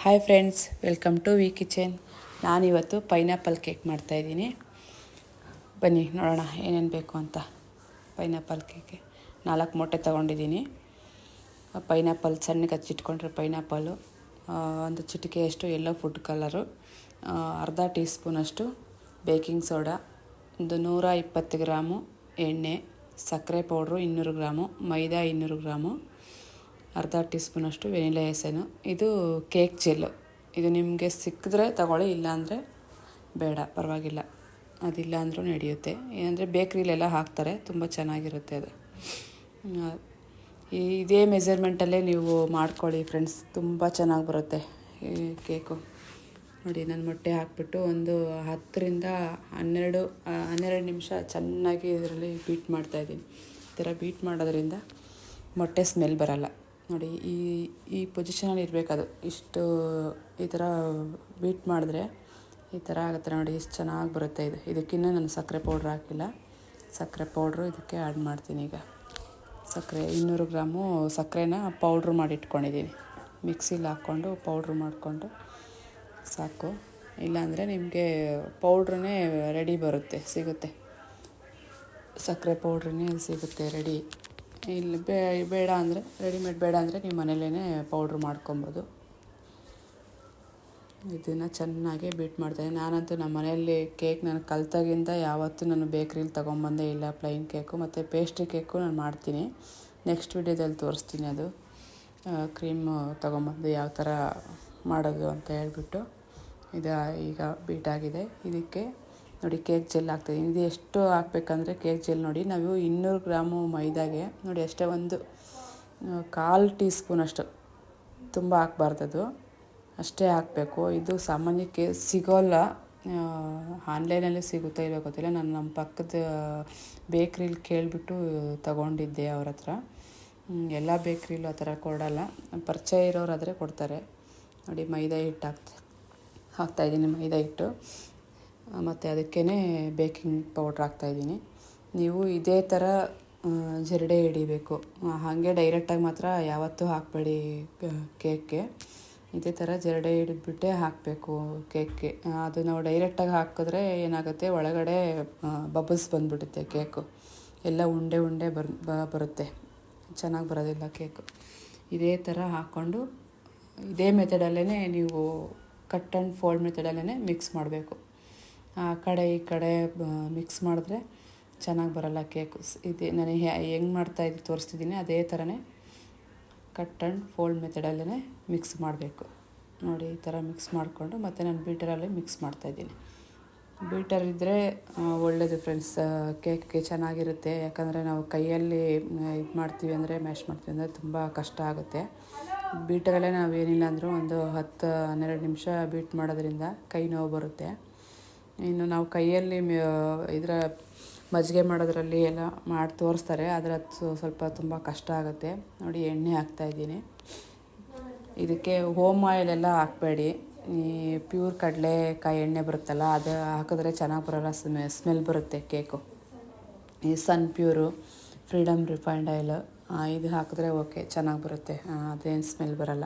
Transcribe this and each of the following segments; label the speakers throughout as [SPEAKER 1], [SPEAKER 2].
[SPEAKER 1] Hi friends, welcome to V kitchen. ನಾನಿವತ್ತು pineapple cake ಮಾಡ್ತಾಯಿದ್ದೀನಿ. ಬನ್ನಿ ನೋಡೋಣ ಏನೇನು ಬೇಕು ಅಂತ. ಪೈನಾಪಲ್ ಕೇಕೆ 4 ಮೊಟ್ಟೆ ತೊಗೊಂಡಿದ್ದೀನಿ. ಪೈನಾಪಲ್ ಸಣ್ಣಗೆ ಹಚ್ಚಿಟ್ಕೊಂಡ್ರೆ ಪೈನಾಪಲು, ಒಂದು ಚಿಟಿಕೆಯಷ್ಟು ಯೆಲ್ಲೋ ಫುಡ್ ಕಲರು, ಅರ್ಧ ಟೀ ಸ್ಪೂನಷ್ಟು ಬೇಕಿಂಗ್ ಸೋಡಾ, ಒಂದು 120 ಗ್ರಾಮು ಎಣ್ಣೆ, ಸಕ್ಕರೆ ಪೌಡ್ರು 200 ಗ್ರಾಮು, ಮೈದಾ 200 ಗ್ರಾಮು, ಅರ್ಧ ಟೀ ಸ್ಪೂನಷ್ಟು ವೆನಿಲಾ ಎಸೆನು. ಇದು ಕೇಕ್ ಜೆಲ್ಲು. ಇದು ನಿಮಗೆ ಸಿಕ್ಕಿದ್ರೆ ತಗೊಳ್ಳಿ, ಇಲ್ಲಾಂದರೆ ಬೇಡ, ಪರವಾಗಿಲ್ಲ. ಅದಿಲ್ಲ ಅಂದರೂ ನಡೆಯುತ್ತೆ. ಏನಂದರೆ ಬೇಕ್ರಿಲೆಲ್ಲ ಹಾಕ್ತಾರೆ, ತುಂಬ ಚೆನ್ನಾಗಿರುತ್ತೆ ಅದು. ಇದೇ ಮೆಜರ್ಮೆಂಟಲ್ಲೇ ನೀವು ಮಾಡ್ಕೊಳ್ಳಿ ಫ್ರೆಂಡ್ಸ್, ತುಂಬ ಚೆನ್ನಾಗಿ ಬರುತ್ತೆ ಈ ಕೇಕು. ನೋಡಿ, ನಾನು ಮೊಟ್ಟೆ ಹಾಕಿಬಿಟ್ಟು ಒಂದು 10 ರಿಂದ 12 ನಿಮಿಷ ಚೆನ್ನಾಗಿ ಇದರಲ್ಲಿ ಬೀಟ್ ಮಾಡ್ತಾಯಿದ್ದೀನಿ. ಈ ಥರ ಬೀಟ್ ಮಾಡೋದ್ರಿಂದ ಮೊಟ್ಟೆ ಸ್ಮೆಲ್ ಬರಲ್ಲ. ನೋಡಿ, ಈ ಪೊಸಿಷನಲ್ಲಿ ಇರಬೇಕದು. ಇಷ್ಟು ಈ ಥರ ಬೀಟ್ ಮಾಡಿದ್ರೆ ಈ ಥರ ಆಗುತ್ತೆ ನೋಡಿ, ಎಷ್ಟು ಚೆನ್ನಾಗಿ ಬರುತ್ತೆ ಇದು. ಇದಕ್ಕಿನ್ನೂ ನಾನು ಸಕ್ಕರೆ ಪೌಡ್ರ್ ಹಾಕಿಲ್ಲ. ಸಕ್ಕರೆ ಪೌಡ್ರು ಇದಕ್ಕೆ ಆ್ಯಡ್ ಮಾಡ್ತೀನಿ ಈಗ. ಸಕ್ಕರೆ 200 ಗ್ರಾಮು ಸಕ್ಕರೆನ ಪೌಡ್ರು ಮಾಡಿ ಇಟ್ಕೊಂಡಿದ್ದೀನಿ. ಮಿಕ್ಸಿಲಿ ಹಾಕ್ಕೊಂಡು ಪೌಡ್ರು ಮಾಡಿಕೊಂಡು ಸಾಕು. ಇಲ್ಲಾಂದರೆ ನಿಮಗೆ ಪೌಡ್ರನ್ನೇ ರೆಡಿ ಸಿಗುತ್ತೆ. ಸಕ್ಕರೆ ಪೌಡ್ರನ್ನೇ ಸಿಗುತ್ತೆ ರೆಡಿ. ಇಲ್ಲಿ ಬೇಡ ಅಂದರೆ ರೆಡಿಮೇಡ್ ಬೇಡ ಅಂದರೆ ನೀವು ಮನೇಲೇ ಪೌಡ್ರ್ ಮಾಡ್ಕೊಬೋದು. ಇದನ್ನು ಚೆನ್ನಾಗಿ ಬೀಟ್ ಮಾಡ್ತಾಯಿದ್ದೀನಿ. ನಾನಂತೂ ನಮ್ಮ ಮನೆಯಲ್ಲಿ ಕೇಕ್ ನಾನು ಕಲ್ತಾಗಿಂದ ಯಾವತ್ತೂ ನಾನು ಬೇಕ್ರಿಲಿ ತೊಗೊಂಬಂದೇ ಇಲ್ಲ. ಪ್ಲೈನ್ ಕೇಕು ಮತ್ತು ಪೇಸ್ಟ್ರಿ ಕೇಕು ನಾನು ಮಾಡ್ತೀನಿ. ನೆಕ್ಸ್ಟ್ ವಿಡಿಯೋದಲ್ಲಿ ತೋರಿಸ್ತೀನಿ ಅದು. ಕ್ರೀಮು ತೊಗೊಂಬಂದು ಯಾವ ಥರ ಮಾಡೋದು ಅಂತ ಹೇಳ್ಬಿಟ್ಟು. ಇದು ಈಗ ಬೀಟಾಗಿದೆ. ಇದಕ್ಕೆ ನೋಡಿ ಕೇಕ್ ಜೆಲ್ ಹಾಕ್ತಾಯಿದ್ದೀನಿ. ಇದು ಎಷ್ಟು ಹಾಕ್ಬೇಕಂದ್ರೆ ಕೇಕ್ ಜೆಲ್ ನೋಡಿ, ನಾವು 200 ಗ್ರಾಮು ಮೈದಾಗೆ ನೋಡಿ ಅಷ್ಟೇ ಒಂದು 1/4 ಟೀ ಸ್ಪೂನಷ್ಟು, ತುಂಬ ಹಾಕ್ಬಾರ್ದದು, ಅಷ್ಟೇ ಹಾಕಬೇಕು. ಇದು ಸಾಮಾನ್ಯಕ್ಕೆ ಸಿಗೋಲ್ಲ, ಆನ್ಲೈನಲ್ಲಿ ಸಿಗುತ್ತಾ ಇಲ್ಲೋ ಗೊತ್ತಿಲ್ಲ. ನಾನು ನಮ್ಮ ಪಕ್ಕದ ಬೇಕ್ರಿಲಿ ಕೇಳಿಬಿಟ್ಟು ತಗೊಂಡಿದ್ದೆ ಅವ್ರ ಹತ್ರ. ಎಲ್ಲ ಬೇಕ್ರಿಲೂ ಆ ಥರ ಕೊಡೋಲ್ಲ, ಪರಿಚಯ ಇರೋರಾದರೆ ಕೊಡ್ತಾರೆ. ನೋಡಿ, ಮೈದಾ ಹಿಟ್ಟು ಹಾಕ್ತಾಯಿದ್ದೀನಿ. ಮೈದಾ ಹಿಟ್ಟು ಮತ್ತು ಅದಕ್ಕೇ ಬೇಕಿಂಗ್ ಪೌಡ್ರ್ ಹಾಕ್ತಾಯಿದ್ದೀನಿ. ನೀವು ಇದೇ ಥರ ಜರಡೆ ಹಿಡಿಬೇಕು. ಹಾಗೆ ಡೈರೆಕ್ಟಾಗಿ ಮಾತ್ರ ಯಾವತ್ತೂ ಹಾಕಬೇಡಿ ಕೇಕ್ಗೆ. ಇದೇ ಥರ ಜರಡೆ ಹಿಡಿದ್ಬಿಟ್ಟೆ ಹಾಕಬೇಕು ಕೇಕ್ಗೆ. ಅದು ನಾವು ಡೈರೆಕ್ಟಾಗಿ ಹಾಕಿದ್ರೆ ಏನಾಗುತ್ತೆ, ಒಳಗಡೆ ಬಬಲ್ಸ್ ಬಂದುಬಿಡುತ್ತೆ ಕೇಕು. ಎಲ್ಲ ಉಂಡೆ ಬರುತ್ತೆ, ಚೆನ್ನಾಗಿ ಬರೋದಿಲ್ಲ ಕೇಕು. ಇದೇ ಥರ ಹಾಕ್ಕೊಂಡು ಇದೇ ಮೆಥಡಲ್ಲೇ ನೀವು ಕಟ್ ಆ್ಯಂಡ್ ಫೋಲ್ಡ್ ಮೆಥಡಲ್ಲೇ ಮಿಕ್ಸ್ ಮಾಡಬೇಕು. ಆ ಕಡೆ ಈ ಕಡೆ ಮಿಕ್ಸ್ ಮಾಡಿದ್ರೆ ಚೆನ್ನಾಗಿ ಬರೋಲ್ಲ ಕೇಕು. ಇದೇ ನಾನು ಹೆಂಗೆ ಮಾಡ್ತಾಯಿದ್ದು ತೋರಿಸ್ತಿದ್ದೀನಿ, ಅದೇ ಥರನೇ ಕಟ್ ಆ್ಯಂಡ್ ಫೋಲ್ಡ್ ಮೆಥಡಲ್ಲೇ ಮಿಕ್ಸ್ ಮಾಡಬೇಕು. ನೋಡಿ, ಈ ಥರ ಮಿಕ್ಸ್ ಮಾಡಿಕೊಂಡು ಮತ್ತು ನಾನು ಬೀಟರಲ್ಲಿ ಮಿಕ್ಸ್ ಮಾಡ್ತಾಯಿದ್ದೀನಿ. ಬೀಟರ್ ಇದ್ದರೆ ಒಳ್ಳೆಯದು ಫ್ರೆಂಡ್ಸ್, ಕೇಕ್ಗೆ ಚೆನ್ನಾಗಿರುತ್ತೆ. ಯಾಕಂದರೆ ನಾವು ಕೈಯಲ್ಲಿ ಇದು ಮಾಡ್ತೀವಿ ಅಂದರೆ ಮ್ಯಾಶ್ ಮಾಡ್ತೀವಿ ಅಂದರೆ ತುಂಬ ಕಷ್ಟ ಆಗುತ್ತೆ. ಬೀಟರಲ್ಲೇ ನಾವು ಏನಿಲ್ಲ ಅಂದರೂ ಒಂದು 10-12 ನಿಮಿಷ ಬೀಟ್ ಮಾಡೋದ್ರಿಂದ ಕೈ ನೋವು ಬರುತ್ತೆ. ಇನ್ನು ನಾವು ಕೈಯಲ್ಲಿ ಇದರ ಮಜ್ಜಿಗೆ ಮಾಡೋದ್ರಲ್ಲಿ ಎಲ್ಲ ಮಾಡಿ ತೋರಿಸ್ತಾರೆ, ಆದರೆ ಅದು ಸ್ವಲ್ಪ ತುಂಬ ಕಷ್ಟ ಆಗುತ್ತೆ. ನೋಡಿ, ಎಣ್ಣೆ ಹಾಕ್ತಾಯಿದ್ದೀನಿ. ಇದಕ್ಕೆ ಹೋಮ್ ಆಯಿಲೆಲ್ಲ ಹಾಕಬೇಡಿ. ಈ ಪ್ಯೂರ್ ಕಡಲೆಕಾಯಿ ಎಣ್ಣೆ ಬರುತ್ತಲ್ಲ, ಅದು ಹಾಕಿದ್ರೆ ಚೆನ್ನಾಗಿ ಬರೋಲ್ಲ, ಸ್ಮೆಲ್ ಬರುತ್ತೆ ಕೇಕು. ಈ ಸನ್ ಪ್ಯೂರು, ಫ್ರೀಡಮ್ ರಿಫೈನ್ಡ್ ಆಯಿಲ್ ಇದು ಹಾಕಿದ್ರೆ ಓಕೆ, ಚೆನ್ನಾಗಿ ಬರುತ್ತೆ, ಅದೇನು ಸ್ಮೆಲ್ ಬರೋಲ್ಲ.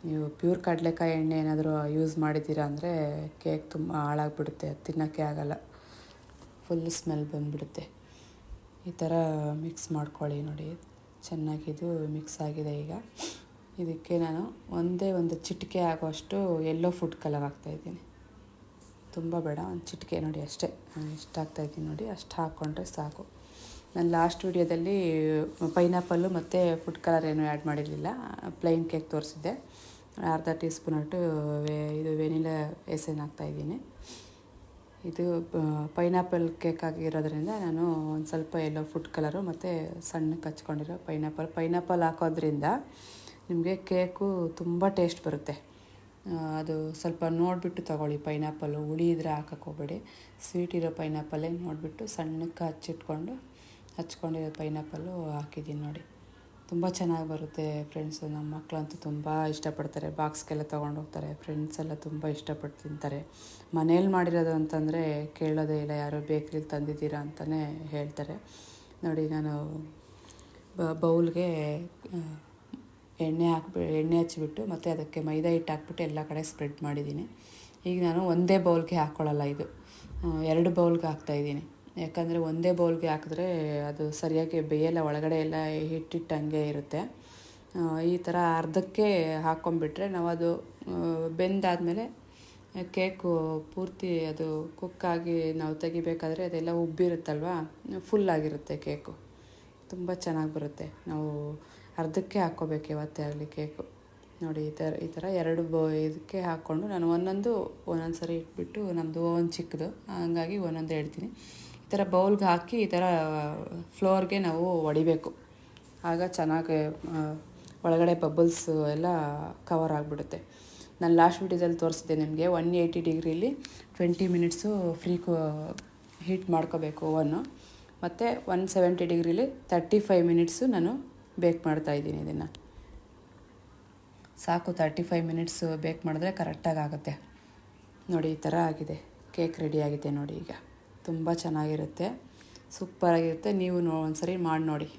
[SPEAKER 1] ನೀವು ಪ್ಯೂರ್ ಕಡಲೆಕಾಯಿ ಎಣ್ಣೆ ಏನಾದರೂ ಯೂಸ್ ಮಾಡಿದ್ದೀರಾ ಅಂದರೆ ಕೇಕ್ ತುಂಬ ಹಾಳಾಗಿಬಿಡುತ್ತೆ, ತಿನ್ನೋಕ್ಕೆ ಆಗೋಲ್ಲ, ಫುಲ್ ಸ್ಮೆಲ್ ಬಂದುಬಿಡುತ್ತೆ. ಈ ಥರ ಮಿಕ್ಸ್ ಮಾಡ್ಕೊಳ್ಳಿ. ನೋಡಿ, ಚೆನ್ನಾಗಿದು ಮಿಕ್ಸ್ ಆಗಿದೆ. ಈಗ ಇದಕ್ಕೆ ನಾನು ಒಂದು ಚಿಟಿಕೆ ಆಗುವಷ್ಟು ಯೆಲ್ಲೋ ಫುಡ್ ಕಲರ್ ಹಾಕ್ತಾಯಿದ್ದೀನಿ. ತುಂಬ ಬೇಡ, ಒಂದು ಚಿಟಿಕೆ ನೋಡಿ ಅಷ್ಟೇ. ಇಷ್ಟು ಹಾಕ್ತಾಯಿದ್ದೀನಿ ನೋಡಿ, ಅಷ್ಟು ಹಾಕ್ಕೊಂಡ್ರೆ ಸಾಕು. ನಾನು ಲಾಸ್ಟ್ ವಿಡಿಯೋದಲ್ಲಿ ಪೈನಾಪಲ್ಲು ಮತ್ತು ಫುಡ್ ಕಲರ್ ಏನೂ ಆ್ಯಡ್ ಮಾಡಿರಲಿಲ್ಲ, ಪ್ಲೈನ್ ಕೇಕ್ ತೋರಿಸಿದ್ದೆ. ಅರ್ಧ ಟೀ ಸ್ಪೂನಷ್ಟು ಇದು ವೆನಿಲಾ ಎಸೆನ್ ಹಾಕ್ತಾಯಿದ್ದೀನಿ. ಇದು ಪೈನಾಪಲ್ ಕೇಕ್ ಆಗಿರೋದ್ರಿಂದ ನಾನು ಒಂದು ಸ್ವಲ್ಪ ಯೆಲ್ಲೋ ಫುಡ್ ಕಲರು ಮತ್ತು ಸಣ್ಣಕ್ಕೆ ಹಚ್ಕೊಂಡಿರೋ ಪೈನಾಪಲ್ ಹಾಕೋದ್ರಿಂದ ನಿಮಗೆ ಕೇಕು ತುಂಬ ಟೇಸ್ಟ್ ಬರುತ್ತೆ. ಅದು ಸ್ವಲ್ಪ ನೋಡಿಬಿಟ್ಟು ತೊಗೊಳ್ಳಿ. ಪೈನಾಪಲ್ಲು ಹುಳಿ ಇದ್ದರೆ ಹಾಕಕ್ಕೆ ಹೋಗಬೇಡಿ. ಸ್ವೀಟ್ ಇರೋ ಪೈನಾಪಲ್ಲೇ ನೋಡಿಬಿಟ್ಟು ಸಣ್ಣಕ್ಕೆ ಹಚ್ಕೊಂಡಿರೋ ಪೈನಾಪಲ್ಲು ಹಾಕಿದ್ದೀನಿ. ನೋಡಿ, ತುಂಬ ಚೆನ್ನಾಗಿ ಬರುತ್ತೆ ಫ್ರೆಂಡ್ಸ್. ನಮ್ಮ ಮಕ್ಕಳಂತೂ ತುಂಬ ಇಷ್ಟಪಡ್ತಾರೆ, ಬಾಕ್ಸ್ಗೆಲ್ಲ ತೊಗೊಂಡೋಗ್ತಾರೆ. ಫ್ರೆಂಡ್ಸ್ ಎಲ್ಲ ತುಂಬ ಇಷ್ಟಪಟ್ಟು ತಿಂತಾರೆ. ಮನೇಲಿ ಮಾಡಿರೋದು ಅಂತಂದರೆ ಕೇಳೋದೇ ಇಲ್ಲ, ಯಾರೋ ಬೇಕ್ರಿಲಿ ತಂದಿದ್ದೀರಾ ಅಂತಲೇ ಹೇಳ್ತಾರೆ. ನೋಡಿ, ನಾನು ಬೌಲ್ಗೆ ಎಣ್ಣೆ ಹಚ್ಚಿಬಿಟ್ಟು ಮತ್ತು ಅದಕ್ಕೆ ಮೈದಾ ಹಿಟ್ಟು ಹಾಕ್ಬಿಟ್ಟು ಎಲ್ಲ ಕಡೆ ಸ್ಪ್ರೆಡ್ ಮಾಡಿದ್ದೀನಿ. ಈಗ ನಾನು ಒಂದೇ ಬೌಲ್ಗೆ ಹಾಕ್ಕೊಳ್ಳಲ್ಲ, ಇದು 2 ಬೌಲ್ಗೆ ಹಾಕ್ತಾಯಿದ್ದೀನಿ. ಯಾಕಂದರೆ ಒಂದೇ ಬೌಲ್ಗೆ ಹಾಕಿದ್ರೆ ಅದು ಸರಿಯಾಗಿ ಬೇಯಲ್ಲ, ಒಳಗಡೆ ಎಲ್ಲ ಹಿಟ್ಟಿಟ್ಟು ಹಂಗೆ ಇರುತ್ತೆ. ಈ ಥರ ಅರ್ಧಕ್ಕೆ ಹಾಕ್ಕೊಂಬಿಟ್ರೆ ನಾವು ಅದು ಬೆಂದಾದಮೇಲೆ ಕೇಕು ಪೂರ್ತಿ ಅದು ಕುಕ್ಕಾಗಿ ನಾವು ತೆಗಿಬೇಕಾದ್ರೆ ಅದೆಲ್ಲ ಉಬ್ಬಿರುತ್ತಲ್ವ, ಫುಲ್ಲಾಗಿರುತ್ತೆ ಕೇಕು, ತುಂಬ ಚೆನ್ನಾಗಿ ಬರುತ್ತೆ. ನಾವು ಅರ್ಧಕ್ಕೆ ಹಾಕ್ಕೋಬೇಕು ಯಾವತ್ತೇ ಆಗಲಿ ಕೇಕು. ನೋಡಿ ಈ ಥರ 2 ಇದಕ್ಕೆ ಹಾಕ್ಕೊಂಡು ನಾನು ಒಂದೊಂದು ಸರಿ ಇಟ್ಬಿಟ್ಟು, ನಮ್ಮದು ಓವನ್ ಚಿಕ್ಕದು ಹಂಗಾಗಿ ಒಂದೊಂದು ಹೇಳ್ತೀನಿ. ಈ ಥರ ಬೌಲ್ಗೆ ಹಾಕಿ ಈ ಥರ ಫ್ಲೋರ್ಗೆ ನಾವು ಹೊಡಿಬೇಕು. ಆಗ ಚೆನ್ನಾಗಿ ಒಳಗಡೆ ಬಬಲ್ಸ್ ಎಲ್ಲ ಕವರ್ ಆಗಿಬಿಡುತ್ತೆ. ನಾನು ಲಾಸ್ಟ್ ವಿಡಿಯೋದಲ್ಲಿ ತೋರಿಸಿದ್ದೆ ನಿಮಗೆ 180 ಡಿಗ್ರೀಲಿ 20 ಮಿನಿಟ್ಸು ಹೀಟ್ ಮಾಡ್ಕೋಬೇಕು ಓವನ್ನು. ಮತ್ತು 170 ಡಿಗ್ರೀಲಿ 35 ಮಿನಿಟ್ಸು ನಾನು ಬೇಕ್ ಮಾಡ್ತಾಯಿದ್ದೀನಿ. ಇದನ್ನು ಸಾಕು, 35 ಮಿನಿಟ್ಸು ಬೇಕ್ ಮಾಡಿದ್ರೆ ಕರೆಕ್ಟಾಗಿ ಆಗುತ್ತೆ. ನೋಡಿ ಈ ಥರ ಆಗಿದೆ, ಕೇಕ್ ರೆಡಿ ಆಗಿದೆ ನೋಡಿ. ಈಗ ತುಂಬ ಚೆನ್ನಾಗಿರುತ್ತೆ, ಸೂಪರಾಗಿರುತ್ತೆ. ನೀವು ಒಂದ್ಸರಿ ಮಾಡಿ ನೋಡಿ.